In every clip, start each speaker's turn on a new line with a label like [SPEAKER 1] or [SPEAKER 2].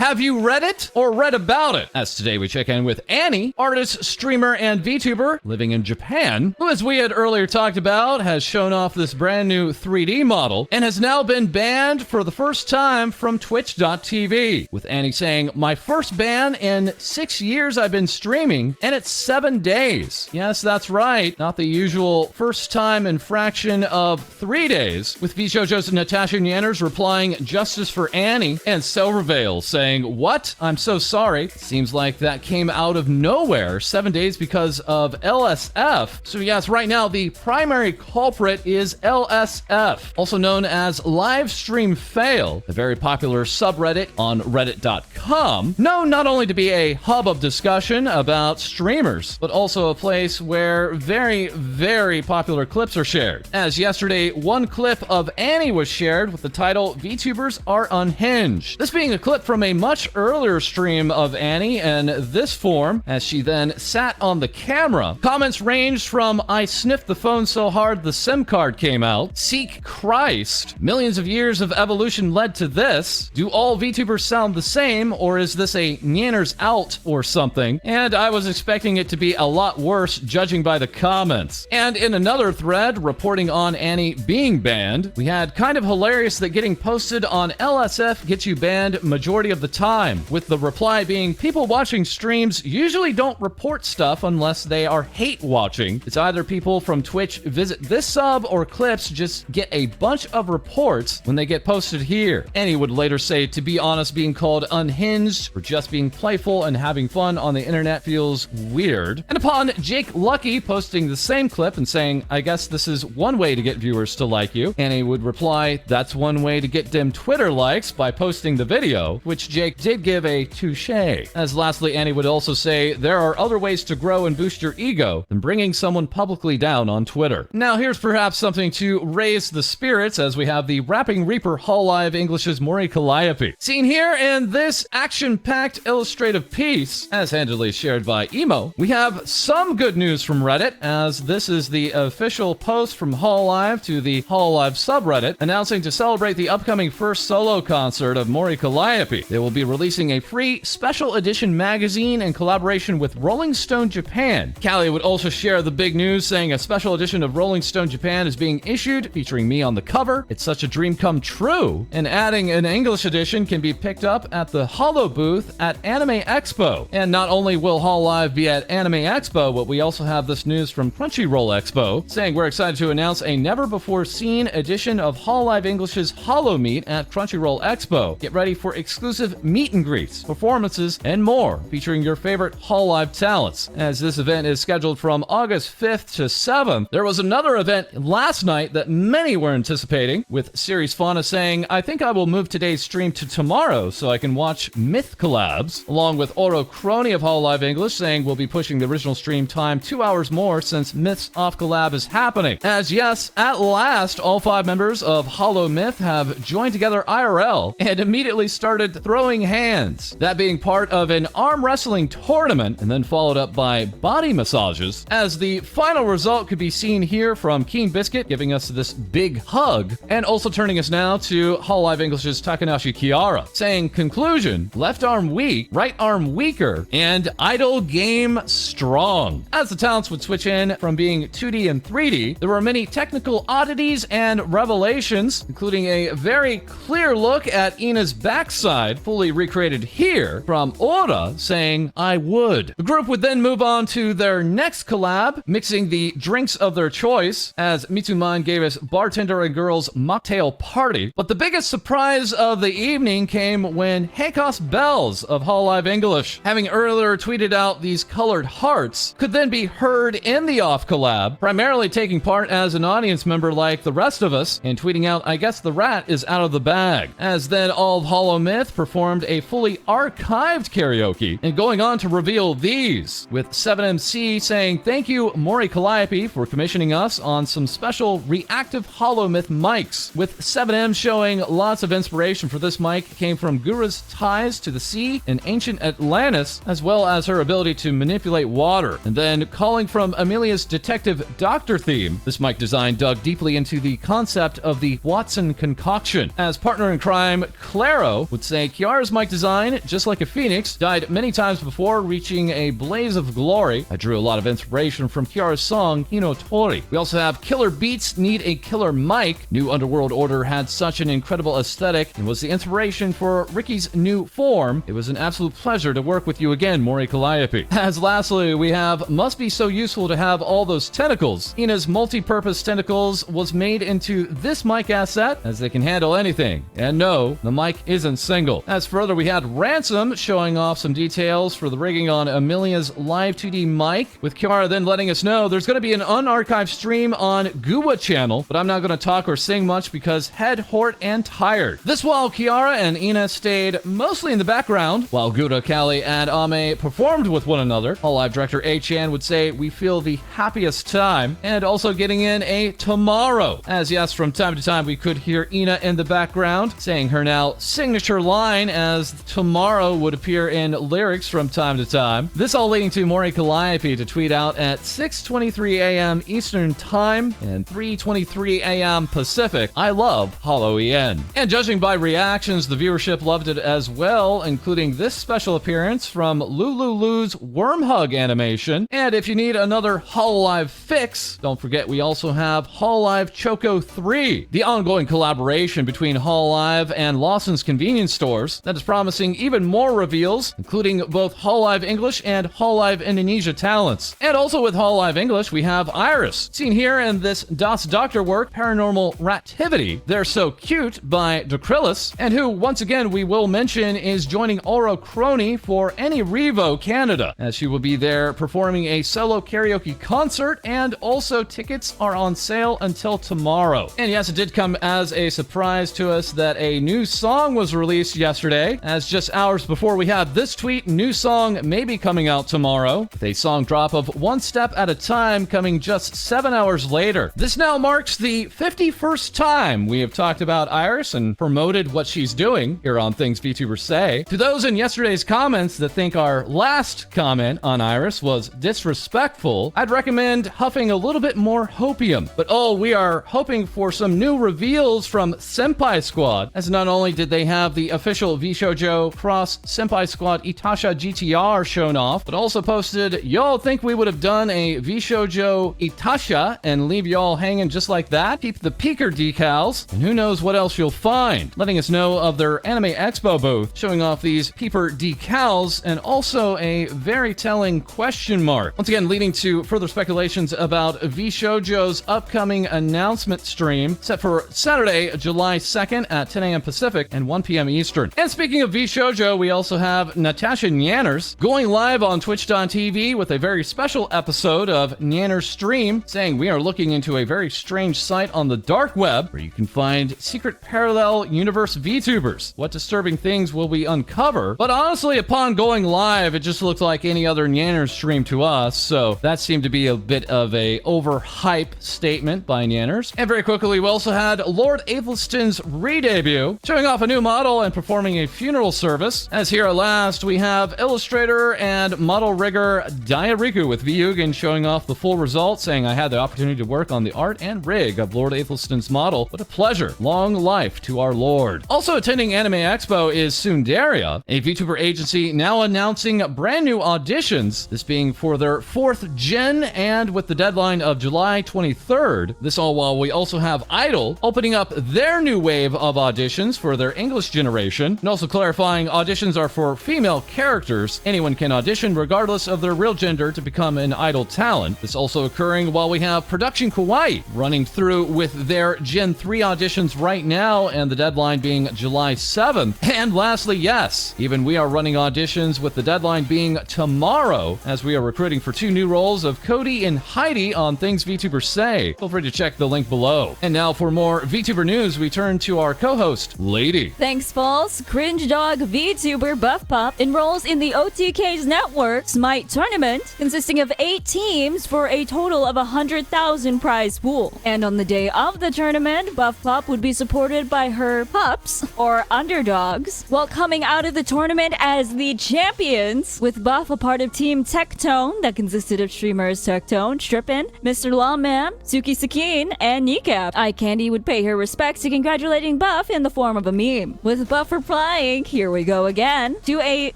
[SPEAKER 1] Have you read it or read about it? As today we check in with Annie, artist, streamer, and VTuber living in Japan, who, as we had earlier talked about, has shown off this brand new 3D model and has now been banned for the first time from Twitch.tv. With Annie saying, "My first ban in 6 years I've been streaming, and it's 7 days. Yes, that's right. Not the usual first time infraction of 3 days. With Vshojo's Natasha Nyanners replying, "Justice for Annie," and Silverveil saying, "What? I'm so sorry." Seems like that came out of nowhere. 7 days because of LSF. So yes, right now the primary culprit is LSF, also known as Live Stream Fail, a very popular subreddit on reddit.com, known not only to be a hub of discussion about streamers, but also a place where very, very popular clips are shared. As yesterday, one clip of Annie was shared with the title, "VTubers are unhinged." This being a clip from a much earlier stream of Annie in this form, as she then sat on the camera. Comments ranged from, "I sniffed the phone so hard the SIM card came out," "Seek Christ," "Millions of years of evolution led to this," "Do all VTubers sound the same, or is this a Nyanners out or something?" And I was expecting it to be a lot worse judging by the comments. And in another thread reporting on Annie being banned, we had "Kind of hilarious that getting posted on LSF gets you banned majority of the time," with the reply being, "People watching streams usually don't report stuff unless they are hate watching. It's either people from Twitch visit this sub or clips just get a bunch of reports when they get posted here." Annie would later say, "To be honest, being called unhinged or just being playful and having fun on the internet feels weird." And upon Jake Lucky posting the same clip and saying, "I guess this is one way to get viewers to like you," Annie would reply, "That's one way to get them Twitter likes by posting the video," which Jake did give a touche. As lastly, Annie would also say, "There are other ways to grow and boost your ego than bringing someone publicly down on Twitter." Now here's perhaps something to raise the spirits, as we have the Rapping Reaper Hololive English's Mori Calliope. Seen here in this action-packed illustrative piece, as handily shared by Emo, we have some good news from Reddit, as this is the official post from Hololive to the Hololive subreddit, announcing to celebrate the upcoming first solo concert of Mori Calliope, they will be releasing a free special edition magazine in collaboration with Rolling Stone Japan. Callie would also share the big news, saying a special edition of Rolling Stone Japan is being issued, featuring me on the cover. It's such a dream come true. And adding an English edition can be picked up at the Holo booth at Anime Expo. And not only will Hololive be at Anime Expo, but we also have this news from Crunchyroll Expo, saying we're excited to announce a never-before-seen edition of Hololive English's HoloMyth at Crunchyroll Expo. Get ready for exclusive meet and greets, performances, and more, featuring your favorite Hololive talents. As this event is scheduled from August 5th to 7th, there was another event last night that many were anticipating, with Series Fauna saying, "I think I will move today's stream to tomorrow so I can watch Myth collabs," along with Oro Crony of Hololive English saying we'll be pushing the original stream time 2 hours more since Myth's Offcollab is happening. As yes, at last, all 5 members of HoloMyth have joined together IRL and immediately started throwing hands. That being part of an arm wrestling tournament, and then followed up by body massages. As the final result could be seen here from Keen Biscuit giving us this big hug, and also turning us now to Hololive English's Takanashi Kiara, saying, "Conclusion, left arm weak, right arm weaker, and idle game strong." As the talents would switch in from being 2D and 3D, there were many technical oddities and revelations, including a very clear look at Ina's backside, fully recreated here, from Ora saying, "I would." The group would then move on to their next collab, mixing the drinks of their choice, as Mitsumine gave us Bartender and Girls Mocktail Party. But the biggest surprise of the evening came when Hankos Bells of Hololive English, having earlier tweeted out these colored hearts, could then be heard in the off collab, primarily taking part as an audience member like the rest of us, and tweeting out, "I guess the rat is out of the bag." As then all of HoloMyth performed a fully archived karaoke, and going on to reveal these, with 7MC saying, "Thank you, Mori Calliope, for commissioning us on some special reactive HoloMyth mics," with 7M showing lots of inspiration for this mic came from Gura's ties to the sea in ancient Atlantis, as well as her ability to manipulate water. And then calling from Amelia's detective doctor theme, this mic design dug deeply into the concept of the Watson concoction. As partner in crime, Claro would say, "Kiara Kiara's mic design, just like a phoenix, died many times before reaching a blaze of glory. I drew a lot of inspiration from Kiara's song, Hinotori. We also have Killer Beats Need a Killer Mic. New Underworld Order had such an incredible aesthetic and was the inspiration for Ricky's new form. It was an absolute pleasure to work with you again, Mori Calliope. As lastly, we have Must Be So Useful to Have All Those Tentacles. Ina's multi-purpose tentacles was made into this mic asset, as they can handle anything. And no, the mic isn't single. As further, we had Ransom showing off some details for the rigging on Amelia's live 2D mic, with Kiara then letting us know there's going to be an unarchived stream on Guwa channel, but I'm not going to talk or sing much because head, hort, and tired. This while Kiara and Ina stayed mostly in the background, while Gura, Kali, and Ame performed with one another. Hololive director A-chan would say we feel the happiest time, and also getting in a tomorrow. As yes, from time to time we could hear Ina in the background, saying her now signature line as tomorrow would appear in lyrics from time to time. This all leading to Mori Calliope to tweet out at 6:23 a.m. Eastern Time and 3:23 a.m. Pacific, "I love HoloEN." And judging by reactions, the viewership loved it as well, including this special appearance from Lulu's Worm Hug animation. And if you need another Hololive fix, don't forget we also have Hololive Choco 3, the ongoing collaboration between Hololive and Lawsons convenience stores that is promising even more reveals, including both Hololive English and Hololive Indonesia talents. And also with Hololive English, we have IRyS, seen here in this Das Doctor work, Paranormal Rativity. They're So Cute by Decrylis, and who, once again, we will mention is joining Oro Crony for Any Revo Canada, as she will be there performing a solo karaoke concert, and also tickets are on sale until tomorrow. And yes, it did come as a surprise to us that a new song was released yesterday, as just hours before we had this tweet, new song may be coming out tomorrow, with a song drop of One Step at a Time coming just 7 hours later. This now marks the 51st time we have talked about IRyS and promoted what she's doing here on Things VTubers Say. To those in yesterday's comments that think our last comment on IRyS was disrespectful, I'd recommend huffing a little bit more hopium. But oh, we are hoping for some new reveals from Senpai Squad, as not only did they have the official Vshojo Cross Senpai Squad Itasha GTR shown off, but also posted, y'all think we would have done a Vshojo Itasha and leave y'all hanging just like that? Keep the peeker decals, and who knows what else you'll find. Letting us know of their Anime Expo booth, showing off these peeper decals, and also a very telling question mark. Once again, leading to further speculations about Vshojo's upcoming announcement stream, set for Saturday, July 2nd at 10 a.m. Pacific and 1 p.m. Eastern. And speaking of Vshojo, we also have Natasha Nyanners going live on Twitch.tv with a very special episode of Nyanners Stream, saying we are looking into a very strange site on the dark web where you can find secret parallel universe VTubers. What disturbing things will we uncover? But honestly, upon going live, it just looked like any other Nyanners stream to us, so that seemed to be a bit of a overhype statement by Nyanners. And very quickly, we also had Lord Aethelstan's re-debut, showing off a new model and performing a funeral service. As here at last, we have illustrator and model rigger Diariku with Vyugan showing off the full result, saying I had the opportunity to work on the art and rig of Lord Aethelstan's model. What a pleasure. Long life to our Lord. Also attending Anime Expo is Sundaria, a VTuber agency now announcing brand new auditions, this being for their 4th gen and with the deadline of July 23rd. This all while we also have Idol opening up their new wave of auditions for their English generation, and also clarifying auditions are for female characters. Anyone can audition regardless of their real gender to become an Idol talent. This also occurring while we have Production Kawaii running through with their Gen 3 auditions right now, and the deadline being July 7th. And lastly, yes, even we are running auditions with the deadline being tomorrow, as we are recruiting for 2 new roles of Cody and Heidi on Things VTubers Say. Feel free to check the link below. And now for more VTuber news, we turn to our co-host, Lae-Dee.
[SPEAKER 2] Thanks, False. Cringe Dog VTuber Buff Pop enrolls in the OTK's Network Smite Tournament, consisting of 8 teams for a total of 100,000 prize pool. And on the day of the tournament, Buff Pop would be supported by her pups, or underdogs, while coming out of the tournament as the champions, with Buff a part of Team Tectone that consisted of streamers Tectone, Strippin, Mr. Lawman, Suki Sakin, and Kneecap. Eye Candy would pay her respects to congratulating Buff in the form of a meme, with Buff replying, replying, "Here we go again," to a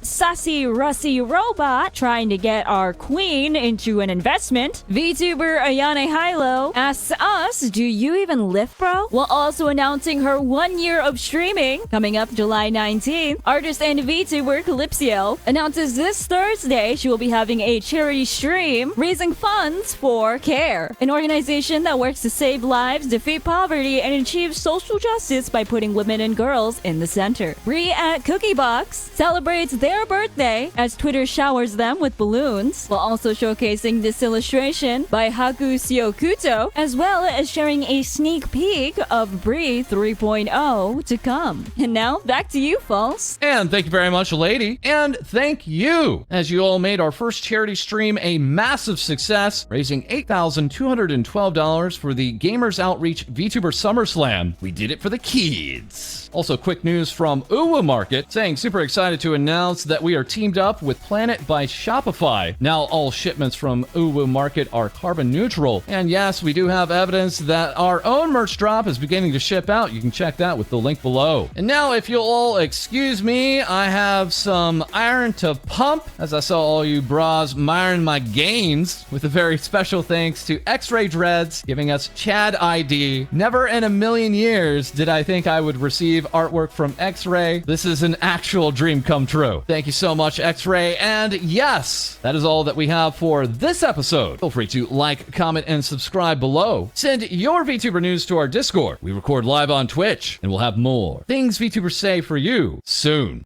[SPEAKER 2] sassy Russie robot trying to get our queen into an investment, VTuber Ayane Hilo asks us, "Do you even lift, bro?" While also announcing her 1 year of streaming. Coming up July 19th, artist and VTuber Calypso announces this Thursday she will be having a charity stream raising funds for CARE, an organization that works to save lives, defeat poverty, and achieve social justice by putting women and girls in the center. Bree at Cookie Box celebrates their birthday as Twitter showers them with balloons, while also showcasing this illustration by Haku Siokuto, as well as sharing a sneak peek of Bree 3.0 to come. And now, back to you, False.
[SPEAKER 1] And thank you very much, Lae-Dee. And thank you, as you all made our first charity stream a massive success, raising $8,212 for the Gamers Outreach VTuber SummerSlam. We did it for the kids. Also, quick news from Uwu Market, saying super excited to announce that we are teamed up with Planet by Shopify. Now all shipments from Uwu Market are carbon neutral. And yes, we do have evidence that our own merch drop is beginning to ship out. You can check that with the link below. And now, if you'll all excuse me, I have some iron to pump, as I saw all you bras miring my gains, with a very special thanks to X-Ray Dreads giving us Chad ID. Never in a million years did I think I would receive artwork from X-Ray. This is an actual dream come true. Thank you so much, X-Ray. And yes, that is all that we have for this episode. Feel free to like, comment, and subscribe below. Send your VTuber news to our Discord. We record live on Twitch, and we'll have more things VTubers say for you soon.